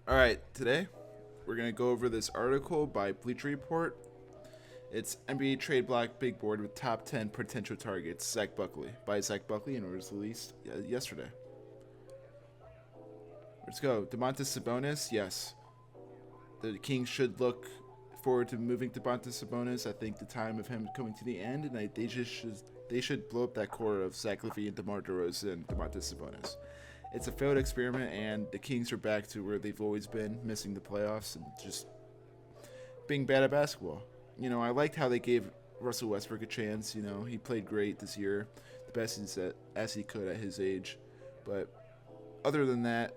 All right, today we're going to go over this article by Bleacher Report. It's NBA trade block big board with top 10 potential targets, Zach Buckley, by Zach Buckley, and it was released yesterday. Let's go. Domantas Sabonis, yes. The Kings should look forward to moving Domantas Sabonis. I think the time of him coming to the end, and they should blow up that core of Zach LaVine, DeMar DeRozan, and Domantas Sabonis. It's a failed experiment, and the Kings are back to where they've always been, missing the playoffs and just being bad at basketball. I liked how they gave Russell Westbrook a chance. He played great this year, the best as he could at his age. But other than that,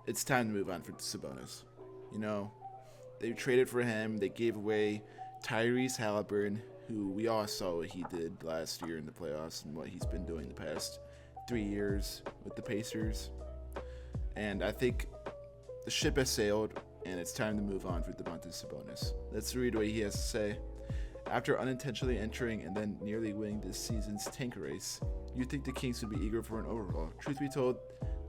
it's time to move on for Sabonis. They traded for him. They gave away Tyrese Halliburton, who we all saw what he did last year in the playoffs and what he's been doing the past 3 years with the Pacers. And I think the ship has sailed, and it's time to move on for Domantas Sabonis. Let's read what he has to say. After unintentionally entering and then nearly winning this season's tank race, you'd think the Kings would be eager for an overhaul. Truth be told,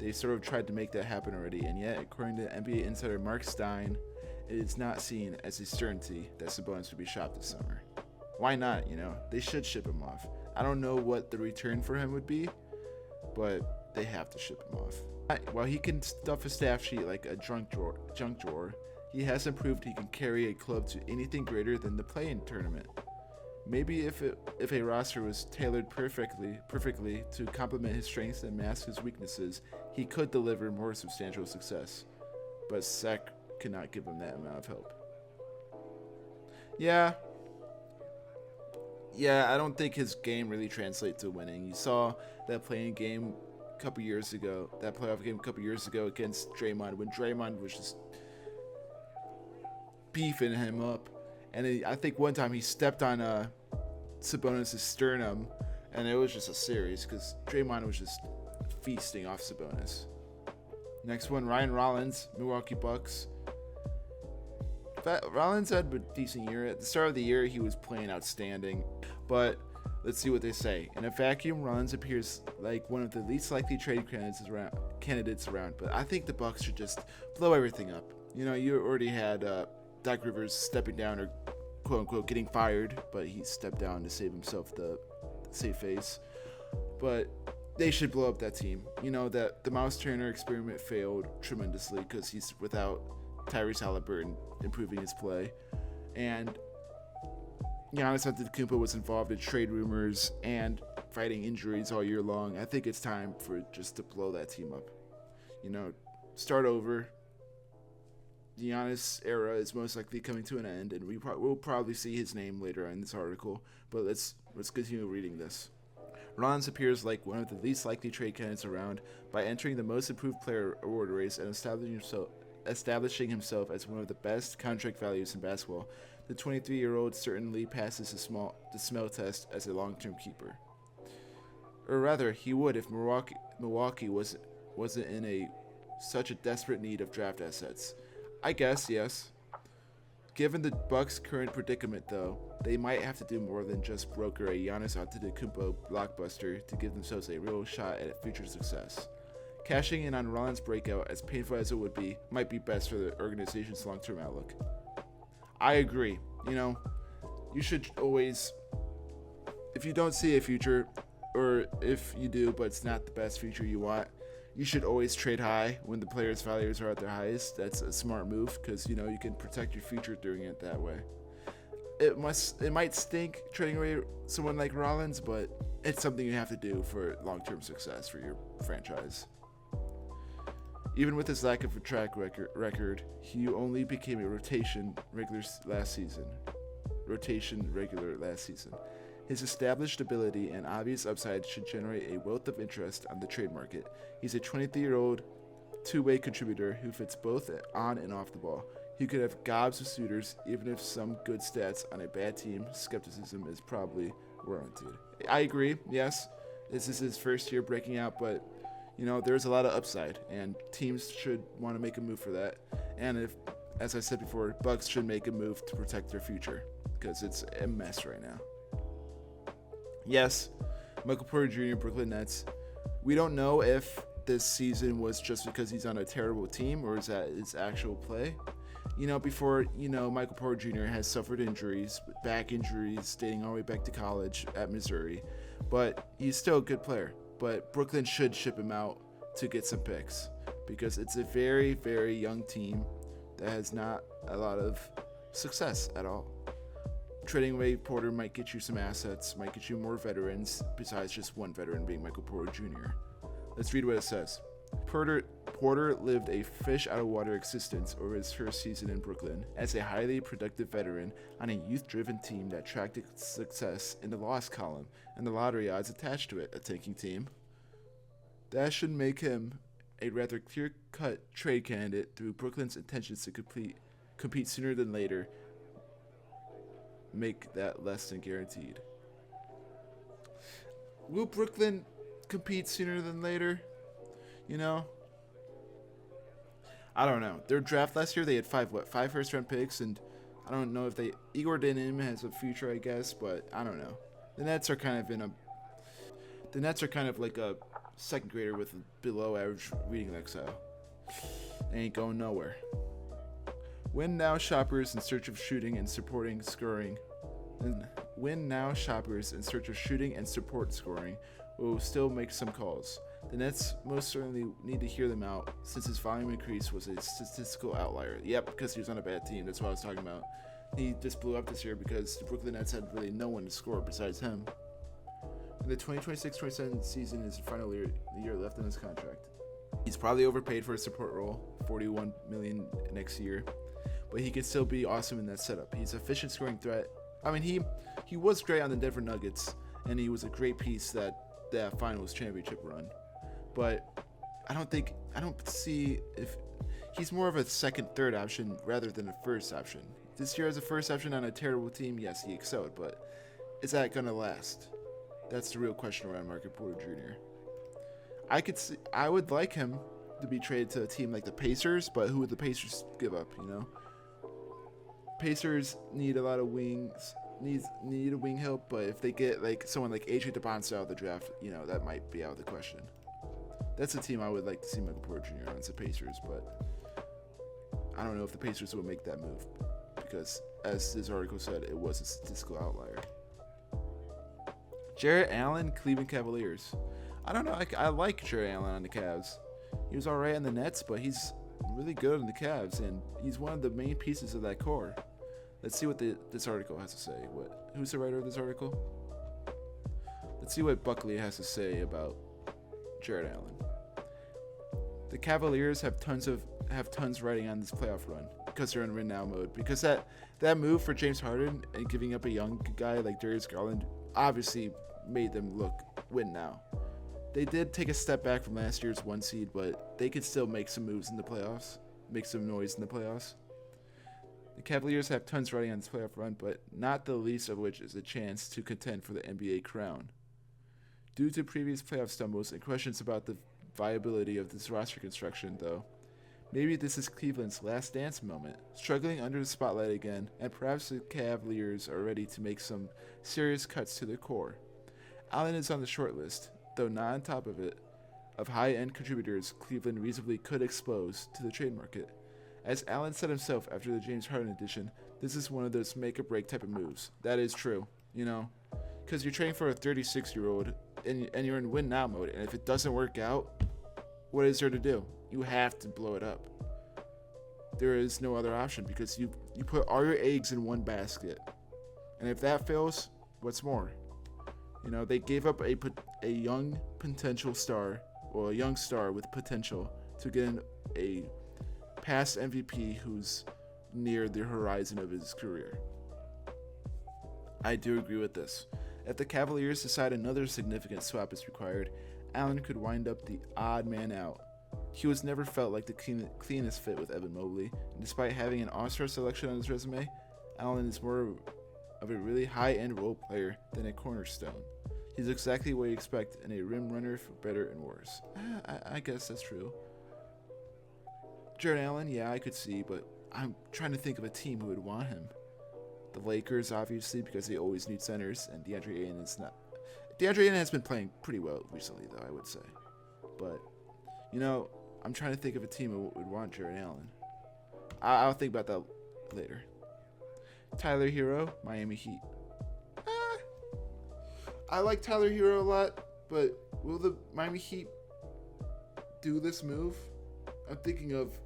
they sort of tried to make that happen already, and yet, according to NBA insider Mark Stein, it is not seen as a certainty that Sabonis would be shopped this summer. Why not? They should ship him off. I don't know what the return for him would be, but they have to ship him off. While he can stuff a staff sheet like a junk drawer, he hasn't proved he can carry a club to anything greater than the play-in tournament. Maybe if a roster was tailored perfectly to complement his strengths and mask his weaknesses, he could deliver more substantial success. But Zach cannot give him that amount of help. Yeah, I don't think his game really translates to winning. You saw that playoff game a couple years ago against Draymond, when Draymond was just beefing him up. And I think one time he stepped on Sabonis' sternum, and it was just a series because Draymond was just feasting off Sabonis. Next one, Ryan Rollins, Milwaukee Bucks. Rollins had a decent year. At the start of the year, he was playing outstanding. But let's see what they say. In a vacuum, Rollins appears like one of the least likely trade candidates around. But I think the Bucks should just blow everything up. You already had Doc Rivers stepping down, or quote unquote getting fired, but he stepped down to save himself the safe face. But they should blow up that team. That the Miles Turner experiment failed tremendously because he's without Tyrese Halliburton improving his play, and Giannis Antetokounmpo was involved in trade rumors and fighting injuries all year long. I think it's time for just to blow that team up. Start over. The Giannis era is most likely coming to an end, and we'll probably see his name later in this article. But let's continue reading this. Rollins appears like one of the least likely trade candidates around by entering the Most Improved Player award race and establishing himself as one of the best contract values in basketball. The 23-year-old certainly passes the smell test as a long-term keeper. Or rather, he would if Milwaukee wasn't in such a desperate need of draft assets. I guess, yes. Given the Bucks' current predicament, though, they might have to do more than just broker a Giannis Antetokounmpo blockbuster to give themselves a real shot at future success. Cashing in on Rollins' breakout, as painful as it would be, might be best for the organization's long-term outlook. I agree. You should always, if you don't see a future, or if you do but it's not the best future you want, you should always trade high when the players' values are at their highest. That's a smart move because you can protect your future doing it that way. It might stink trading away someone like Rollins, but it's something you have to do for long-term success for your franchise. Even with his lack of a track record, he only became a rotation regular last season. His established ability and obvious upside should generate a wealth of interest on the trade market. He's a 23-year-old two-way contributor who fits both on and off the ball. He could have gobs of suitors, even if some good stats on a bad team. Skepticism is probably warranted. I agree, yes. This is his first year breaking out, but there's a lot of upside, and teams should want to make a move for that. And if, as I said before, Bucks should make a move to protect their future, because it's a mess right now. Yes, Michael Porter Jr., Brooklyn Nets. We don't know if this season was just because he's on a terrible team, or is that his actual play? Before, Michael Porter Jr. has suffered injuries, back injuries dating all the way back to college at Missouri, but he's still a good player. But Brooklyn should ship him out to get some picks because it's a very, very young team that has not a lot of success at all. Trading away Porter might get you some assets, might get you more veterans, besides just one veteran being Michael Porter Jr. Let's read what it says. Porter lived a fish out of water existence over his first season in Brooklyn as a highly productive veteran on a youth-driven team that tracked its success in the loss column and the lottery odds attached to it, a tanking team. That should make him a rather clear-cut trade candidate through Brooklyn's intentions to compete sooner than later. Make that less than guaranteed. Will Brooklyn compete sooner than later? I don't know. Their draft last year, they had five first-round picks, and I don't know if Igor Dinim has a future, I guess, but I don't know. The Nets are kind of like a second grader with below-average reading exile. They ain't going nowhere. Win now shoppers in search of shooting and supporting scoring. Win now shoppers in search of shooting and support scoring will still make some calls. The Nets most certainly need to hear them out, since his volume increase was a statistical outlier. Yep, because he was on a bad team. That's what I was talking about. He just blew up this year because the Brooklyn Nets had really no one to score besides him. And the 2026-27 season is the final year left in his contract. He's probably overpaid for a support role, $41 million next year, but he could still be awesome in that setup. He's an efficient scoring threat. I mean, he was great on the Denver Nuggets, and he was a great piece that finals championship run. But I don't see if he's more of a second, third option rather than a first option. This year as a first option on a terrible team, yes, he excelled, but is that going to last? That's the real question around Michael Porter Jr. I would like him to be traded to a team like the Pacers, but who would the Pacers give up, Pacers need a lot of wings, need a wing help, but if they get like someone like Adrian DeBonce out of the draft, that might be out of the question. That's a team I would like to see Michael Porter Jr. on. It's the Pacers, but I don't know if the Pacers will make that move because, as this article said, it was a statistical outlier. Jarrett Allen, Cleveland Cavaliers. I don't know. I like Jarrett Allen on the Cavs. He was all right on the Nets, but he's really good on the Cavs, and he's one of the main pieces of that core. Let's see what this article has to say. Who's the writer of this article? Let's see what Buckley has to say about Jarrett Allen. The Cavaliers have tons riding on this playoff run because they're in win now mode. Because that move for James Harden and giving up a young guy like Darius Garland obviously made them look win now. They did take a step back from last year's 1 seed, but they could still make some moves in the playoffs, make some noise in the playoffs. The Cavaliers have tons riding on this playoff run, but not the least of which is a chance to contend for the NBA crown. Due to previous playoff stumbles and questions about the viability of this roster construction, though, maybe this is Cleveland's last dance moment, struggling under the spotlight again, and perhaps the Cavaliers are ready to make some serious cuts to their core. Allen is on the short list, though not on top of it, of high-end contributors Cleveland reasonably could expose to the trade market. As Allen said himself after the James Harden edition, this is one of those make-or-break type of moves. That is true, because you're trading for a 36-year-old, and you're in win-now mode, and if it doesn't work out, what is there to do? You have to blow it up. There is no other option because you put all your eggs in one basket, and if that fails, what's more? They gave up a young potential star, or a young star with potential, to get in a past MVP who's near the horizon of his career. I do agree with this. If the Cavaliers decide another significant swap is required, Allen could wind up the odd man out. He was never felt like the cleanest fit with Evan Mobley, and despite having an all-star selection on his resume, Allen is more of a really high-end role player than a cornerstone. He's exactly what you expect in a rim runner for better and worse. I guess that's true. Jarrett Allen, yeah, I could see, but I'm trying to think of a team who would want him. The Lakers, obviously, because they always need centers, and DeAndre Ayton is not. DeAndre Ayton has been playing pretty well recently, though, I would say. But You know, I'm trying to think of a team that would want Jared Allen. I'll think about that later. Tyler Hero, Miami Heat. I like Tyler Hero a lot, but will the Miami Heat do this move? I'm thinking of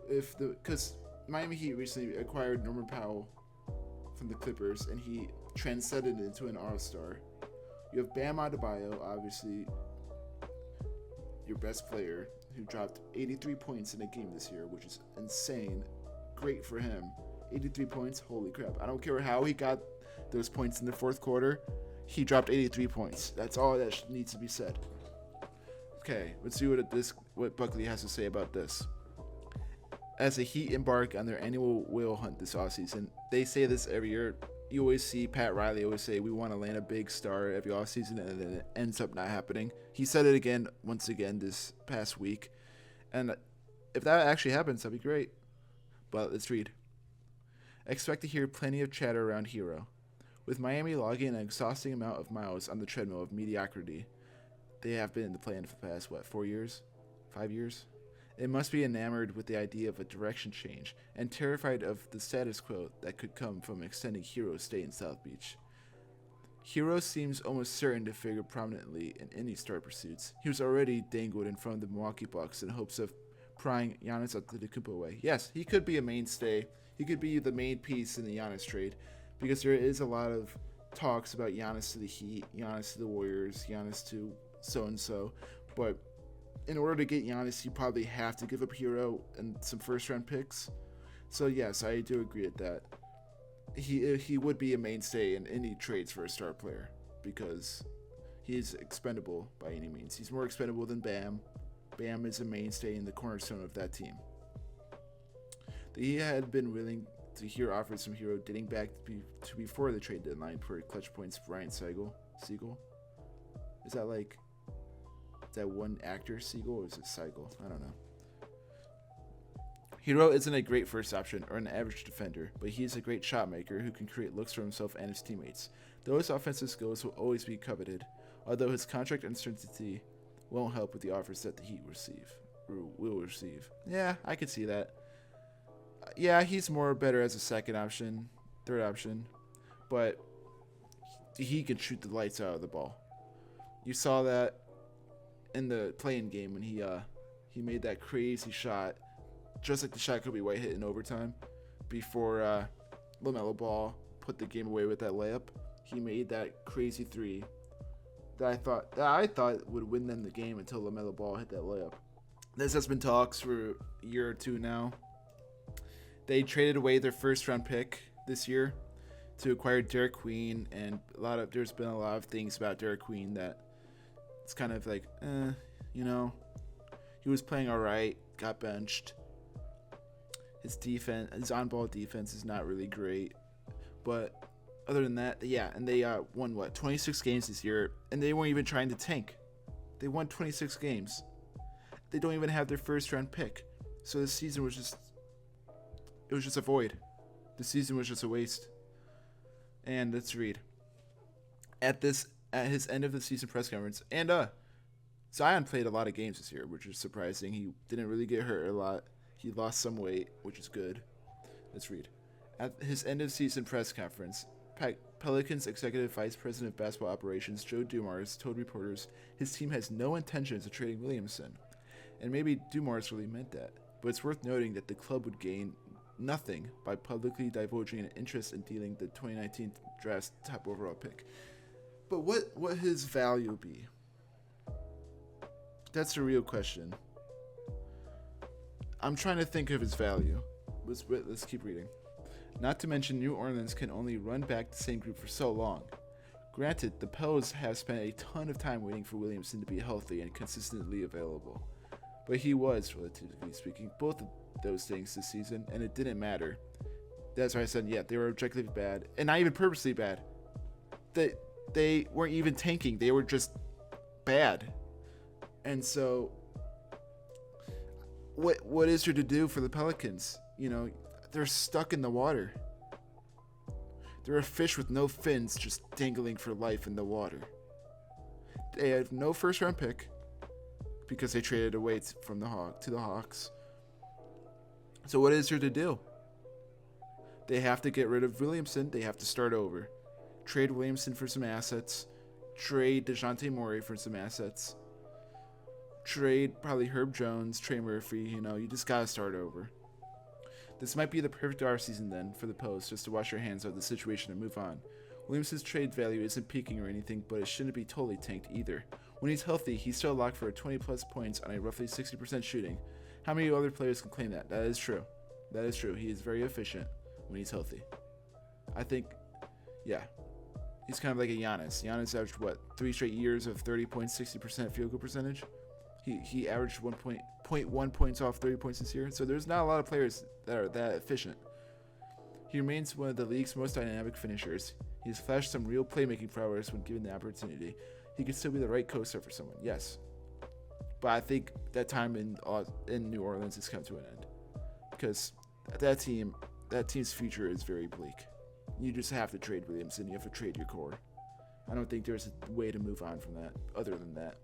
because Miami Heat recently acquired Norman Powell from the Clippers, and he transcended into an All-Star. You have Bam Adebayo, obviously your best player, who dropped 83 points in a game this year, which is insane. Great for him. 83 points, holy crap. I don't care how he got those points in the fourth quarter. He dropped 83 points. That's all that needs to be said. Okay, let's see what Buckley has to say about this. As the Heat embark on their annual whale hunt this offseason, they say this every year. You always see Pat Riley always say we want to land a big star every offseason, and then it ends up not happening. He said it once again this past week. And if that actually happens, that'd be great. But let's read. Expect to hear plenty of chatter around Hero. With Miami logging an exhausting amount of miles on the treadmill of mediocrity, they have been in the play-in for the past, 4 years? 5 years? It must be enamored with the idea of a direction change and terrified of the status quo that could come from extending Hero's stay in South Beach. Hero seems almost certain to figure prominently in any star pursuits. He was already dangled in front of the Milwaukee Bucks in hopes of prying Giannis Antetokounmpo away. Yes, he could be a mainstay. He could be the main piece in the Giannis trade, because there is a lot of talks about Giannis to the Heat, Giannis to the Warriors, Giannis to so-and-so. But in order to get Giannis, you probably have to give up Hero and some first-round picks. So yes, I do agree with that. He would be a mainstay in any trades for a star player, because he's expendable by any means. He's more expendable than Bam. Bam is a mainstay in the cornerstone of that team. The Heat had been willing to hear offers from Hero dating back to before the trade deadline for clutch points. Ryan Siegel? Is that one actor, Siegel, or is it Siegel? I don't know. Hero isn't a great first option or an average defender, but he is a great shot maker who can create looks for himself and his teammates. Those offensive skills will always be coveted, although his contract uncertainty won't help with the offers that the Heat will receive. Yeah, I could see that. Yeah, he's better as a second option, third option, but he can shoot the lights out of the ball. You saw that in the play-in game when he made that crazy shot, just like the shot Kobe White hit in overtime before LaMelo Ball put the game away with that layup. He made that crazy three that I thought would win them the game until LaMelo Ball hit that layup. This has been talks for a year or two now. They traded away their first-round pick this year to acquire Derek Queen, and there's been a lot of things about Derek Queen that it's kind of like, he was playing all right, got benched. His on-ball defense is not really great, but other than that, yeah, and they won 26 games this year, and they weren't even trying to tank. They won 26 games. They don't even have their first-round pick, so the season was just a void. The season was just a waste. And let's read. At his end of the season press conference, and Zion played a lot of games this year, which is surprising. He didn't really get hurt a lot. He lost some weight, which is good. Let's read. At his end of season press conference, Pelicans Executive Vice President of Basketball Operations Joe Dumars told reporters his team has no intentions of trading Williamson. And maybe Dumars really meant that. But it's worth noting that the club would gain nothing by publicly divulging an interest in dealing the 2019 draft's top overall pick. But what his value be? That's the real question. I'm trying to think of his value. Let's keep reading. Not to mention, New Orleans can only run back the same group for so long. Granted, the Pels have spent a ton of time waiting for Williamson to be healthy and consistently available. But he was, relatively speaking, both of those things this season, and it didn't matter. That's why I said, yeah, they were objectively bad, and not even purposely bad. They weren't even tanking. They were just bad. And so, what is there to do for the Pelicans? They're stuck in the water. They're a fish with no fins just dangling for life in the water. They have no first-round pick. because they traded away from the Hawks. So what is there to do? They have to get rid of Williamson. They have to start over. Trade Williamson for some assets. Trade DeJounte Murray for some assets. Trade probably Herb Jones, Trey Murphy. You just got to start over. This might be the perfect offseason then for the Post, just to wash your hands of the situation and move on. Williamson's trade value isn't peaking or anything, but it shouldn't be totally tanked either. When he's healthy, he's still locked for 20 plus points on a roughly 60% shooting. How many other players can claim that? That is true. That is true. He is very efficient when he's healthy. I think, yeah. He's kind of like a Giannis. Giannis averaged, 3 straight years of 30 points, 60% field goal percentage? He averaged 1.1 points off 30 points this year. So there's not a lot of players that are that efficient. He remains one of the league's most dynamic finishers. He's flashed some real playmaking prowess when given the opportunity. He could still be the right coaster for someone, yes. But I think that time in New Orleans has come to an end. Because that team's future is very bleak. You just have to trade Williamson. You have to trade your core. I don't think there's a way to move on from that other than that.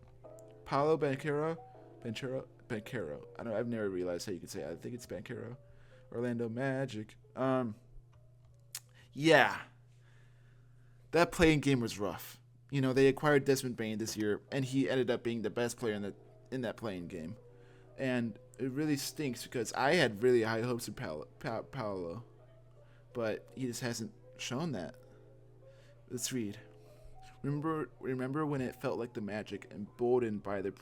Paolo Banchero. I've never realized how you could say it. I think it's Banchero. Orlando Magic. Yeah. That playing game was rough. They acquired Desmond Bane this year, and he ended up being the best player in that playing game. And it really stinks because I had really high hopes of Paolo. But he just hasn't shown that. Let's read. Remember when it felt like the Magic, emboldened by the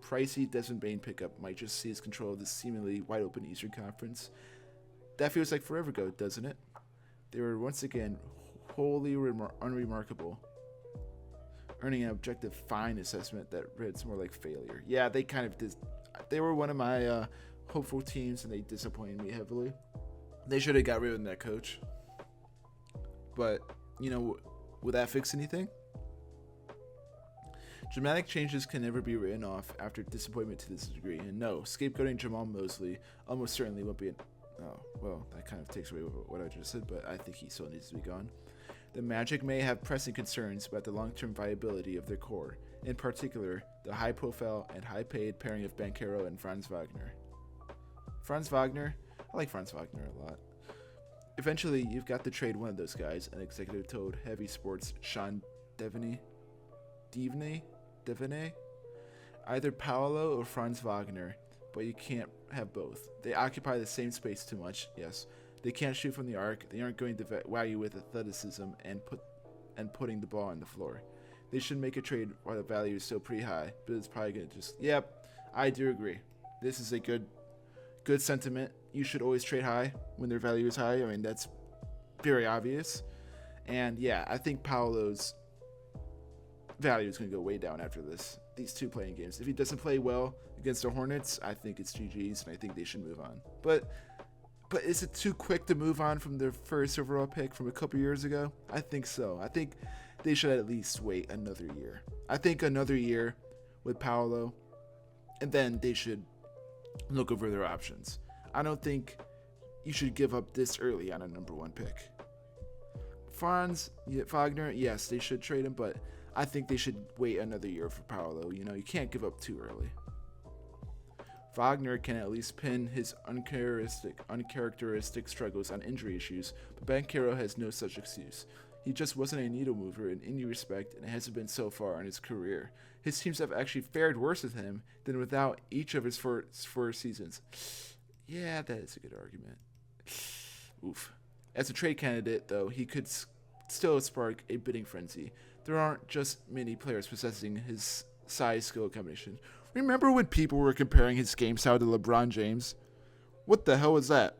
pricey Desmond Bane pickup, might just seize control of the seemingly wide-open Eastern Conference? That feels like forever ago, doesn't it? They were once again wholly unremarkable, earning an objective fine assessment that reads more like failure. Yeah, they kind of did. They were one of my hopeful teams, and they disappointed me heavily. They should have got rid of that coach. But, will that fix anything? Dramatic changes can never be written off after disappointment to this degree. And no, scapegoating Jamal Mosley almost certainly won't be that kind of takes away what I just said, but I think he still needs to be gone. The Magic may have pressing concerns about the long-term viability of their core, in particular, the high-profile and high-paid pairing of Banchero and Franz Wagner. Franz Wagner? I like Franz Wagner a lot. Eventually, you've got to trade one of those guys, an executive told Heavy Sports Sean Devaney. Either Paolo or Franz Wagner, but you can't have both. They occupy the same space too much, yes. They can't shoot from the arc, they aren't going to wow you with athleticism and putting the ball on the floor. They should make a trade while the value is still pretty high, but it's probably going to just... Yep, I do agree. This is a good sentiment. You should always trade high when their value is high. I mean, that's very obvious. And yeah, I think Paolo's value is going to go way down after these two playing games. If he doesn't play well against the Hornets, I think it's GG's, and I think they should move on. But is it too quick to move on from their first overall pick from a couple years ago? I think so. I think they should at least wait another year. I think another year with Paolo, and then they should look over their options. I don't think you should give up this early on a number 1 pick. Franz Wagner, yes, they should trade him, but I think they should wait another year for Paolo. You can't give up too early. Wagner can at least pin his uncharacteristic struggles on injury issues, but Banchero has no such excuse. He just wasn't a needle mover in any respect, and hasn't been so far in his career. His teams have actually fared worse with him than without each of his four seasons. Yeah, that is a good argument. Oof. As a trade candidate, though, he could still spark a bidding frenzy. There aren't just many players possessing his size skill combination. Remember when people were comparing his game style to LeBron James? What the hell was that?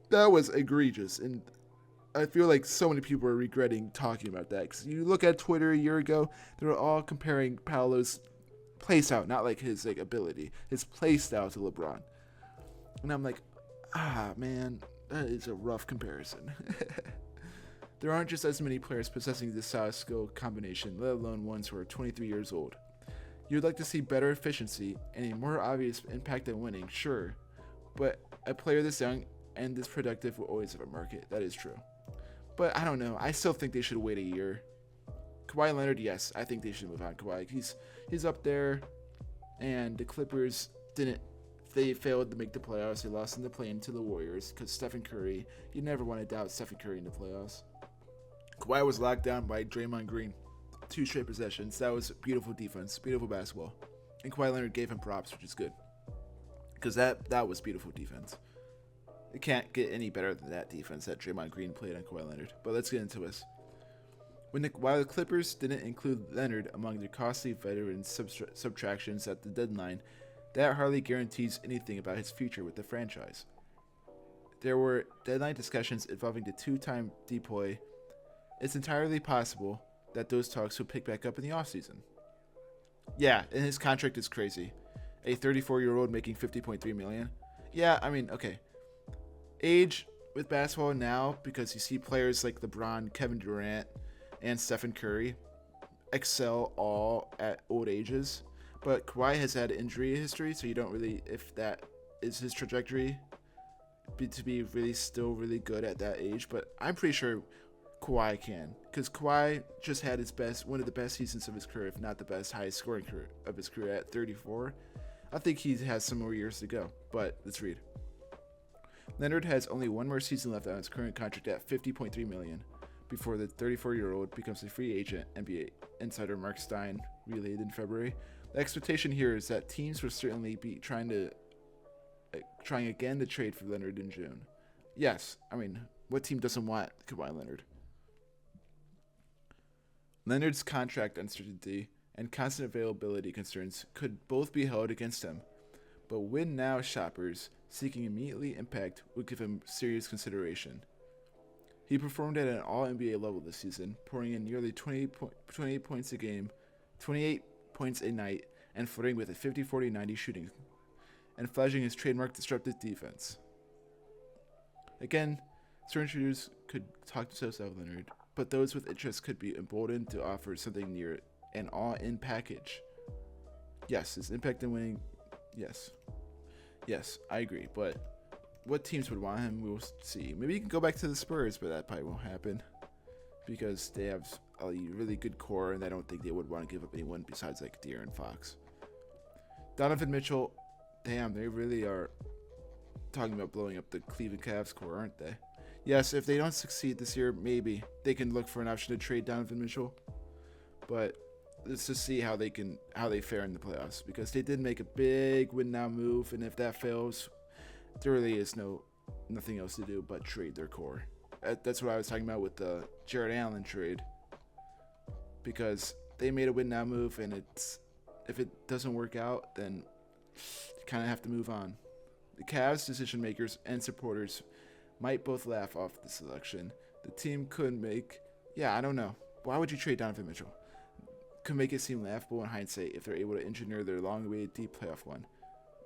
That was egregious, and I feel like so many people are regretting talking about that. Because you look at Twitter a year ago, they were all comparing Paolo's playstyle, not like his ability, his playstyle to LeBron. And I'm like, man, that is a rough comparison. There aren't just as many players possessing this size skill combination, let alone ones who are 23 years old. You'd like to see better efficiency and a more obvious impact than winning, sure, but a player this young and this productive will always have a market. That is true. But I don't know. I still think they should wait a year. Kawhi Leonard, yes, I think they should move on. Kawhi, he's up there. and the Clippers didn't. They failed to make the playoffs. They lost in the play-in to the Warriors because Stephen Curry. You never want to doubt Stephen Curry in the playoffs. Kawhi was locked down by Draymond Green, 2 straight possessions. That was beautiful defense, beautiful basketball, and Kawhi Leonard gave him props, which is good because that was beautiful defense. It can't get any better than that defense that Draymond Green played on Kawhi Leonard. But let's get into this. While the Clippers didn't include Leonard among their costly veteran subtractions at the deadline, that hardly guarantees anything about his future with the franchise. There were deadline discussions involving the 2-time deploy. It's entirely possible that those talks will pick back up in the offseason. Yeah, and his contract is crazy. A 34-year-old making $50.3 million. Yeah, I mean, okay. Age with basketball now, because you see players like LeBron, Kevin Durant, and Stephen Curry excel all at old ages. But Kawhi has had injury history, so you don't really, if that is his trajectory, to be really still really good at that age. But I'm pretty sure Kawhi can, because Kawhi just had one of the best seasons of his career, if not the best, highest scoring career of his career at 34. I think he has some more years to go, but let's read. Leonard has only one more season left on his current contract at $50.3 million before the 34-year-old becomes a free agent, NBA insider Mark Stein relayed in February. The expectation here is that teams will certainly be trying again to trade for Leonard in June. Yes, I mean, what team doesn't want Kawhi Leonard? Leonard's contract uncertainty and constant availability concerns could both be held against him, but win-now shoppers seeking immediate impact would give him serious consideration. He performed at an all-NBA level this season, pouring in nearly 28 points a game, 28 points a night, and flirting with a 50-40-90 shooting, and flashing his trademark disruptive defense. Again, certain shooters could talk themselves out of Leonard, but those with interest could be emboldened to offer something near an all-in package. Yes, his impact in winning, yes, I agree, but what teams would want him, we'll see. Maybe he can go back to the Spurs, but that probably won't happen because they have a really good core, and I don't think they would want to give up anyone besides like De'Aaron Fox. Donovan Mitchell, damn, they really are talking about blowing up the Cleveland Cavs core, aren't they? Yes, if they don't succeed this year, maybe they can look for an option to trade Donovan Mitchell, but let's just see how they fare in the playoffs, because they did make a big win now move, and if that fails, there really is nothing else to do but trade their core. That's what I was talking about with the Jared Allen trade, because they made a win now move, and if it doesn't work out, then you kind of have to move on. The Cavs decision makers and supporters might both laugh off the selection. The team could make, I don't know. Why would you trade Donovan Mitchell? Could make it seem laughable in hindsight if they're able to engineer their long-awaited deep playoff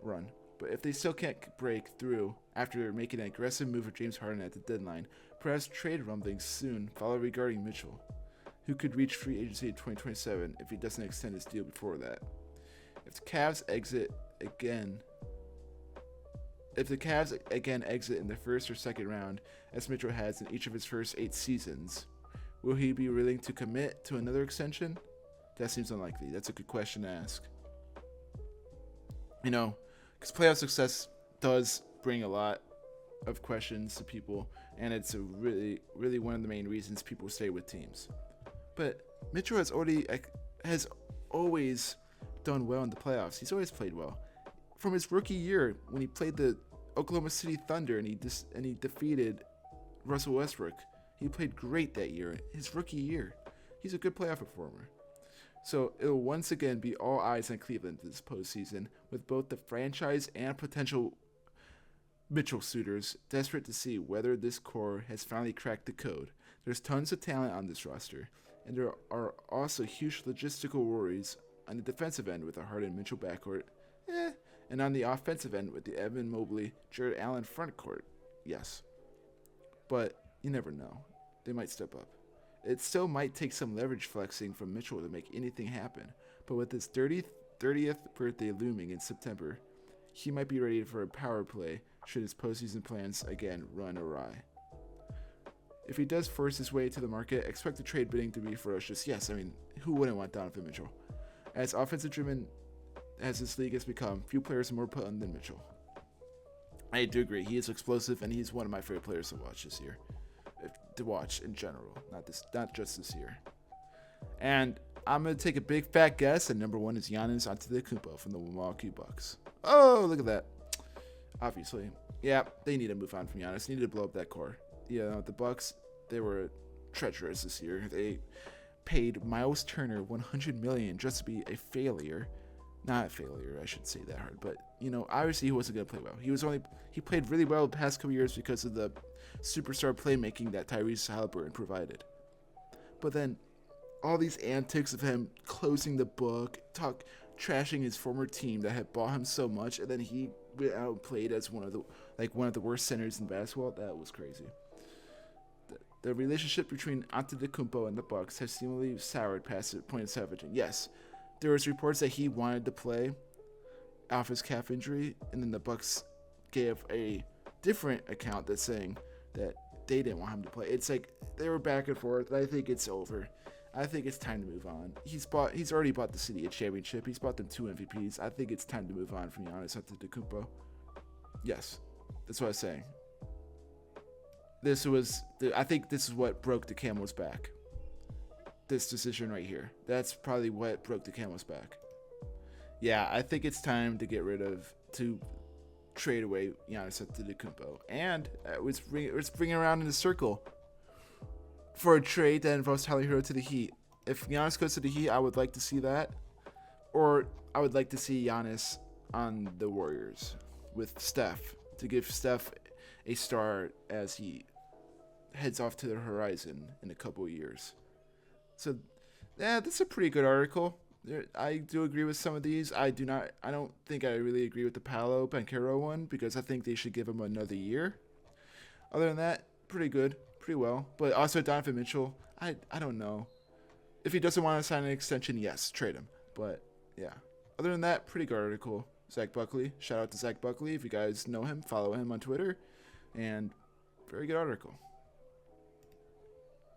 run. But if they still can't break through after making an aggressive move for James Harden at the deadline, perhaps trade rumblings soon follow regarding Mitchell, who could reach free agency in 2027 if he doesn't extend his deal before that. If the Cavs again exit in the first or second round, as Mitchell has in each of his first 8 seasons, will he be willing to commit to another extension? That seems unlikely. That's a good question to ask. Because playoff success does bring a lot of questions to people, and it's a really, really one of the main reasons people stay with teams. But Mitchell has always done well in the playoffs. He's always played well. From his rookie year, when he played the Oklahoma City Thunder and he defeated Russell Westbrook, he played great that year. His rookie year, he's a good playoff performer. So it will once again be all eyes on Cleveland this postseason, with both the franchise and potential Mitchell suitors desperate to see whether this core has finally cracked the code. There's tons of talent on this roster, and there are also huge logistical worries on the defensive end with the Harden-Mitchell backcourt, and on the offensive end with the Evan Mobley, Jared Allen frontcourt, yes. But you never know. They might step up. It still might take some leverage flexing from Mitchell to make anything happen, but with his 30th birthday looming in September, he might be ready for a power play should his postseason plans again run awry. If he does force his way to the market, expect the trade bidding to be ferocious. Yes, I mean, who wouldn't want Donovan Mitchell? As offensive-driven as this league has become, few players are more potent than Mitchell. I do agree. He is explosive, and he's one of my favorite players to watch this year. To watch in general, not just this year. And I'm gonna take a big fat guess, and number 1 is Giannis Antetokounmpo from the Milwaukee Bucks. Oh, look at that! Obviously, yeah, they need to move on from Giannis. They need to blow up that core. The Bucks, they were treacherous this year. They paid Miles Turner $100 million just to be a failure. Not a failure, I shouldn't say that hard, but obviously he wasn't gonna play well. He played really well the past couple years because of the superstar playmaking that Tyrese Halliburton provided. But then all these antics of him closing the book, trashing his former team that had bought him so much, and then he went out and played as one of the worst centers in basketball. That was crazy. The relationship between Antetokounmpo and the Bucks has seemingly soured past the point of savaging. Yes, there was reports that he wanted to play off his calf injury, and then the Bucks gave a different account that's saying that they didn't want him to play. It's like they were back and forth. I think it's over. I think it's time to move on. He's already bought the city a championship. He's bought them 2 MVPs. I think it's time to move on from Giannis Antetokounmpo. Yes, that's what I was saying. I think this is what broke the camel's back. This decision right here. That's probably what broke the camel's back. Yeah, I think it's time to trade away Giannis Antetokounmpo. And let's bring it around in a circle for a trade that involves Tyler Hero to the Heat. If Giannis goes to the Heat, I would like to see that. Or I would like to see Giannis on the Warriors with Steph, to give Steph a start as he heads off to the horizon in a couple of years. So, yeah, that's a pretty good article. I do agree with some of these. I don't think I really agree with the Paolo Banchero one, because I think they should give him another year. Other than that, pretty good, pretty well. But also Donovan Mitchell, I don't know. If he doesn't want to sign an extension, yes, trade him. But yeah, other than that, pretty good article. Zach Buckley, shout out to Zach Buckley. If you guys know him, follow him on Twitter. And very good article.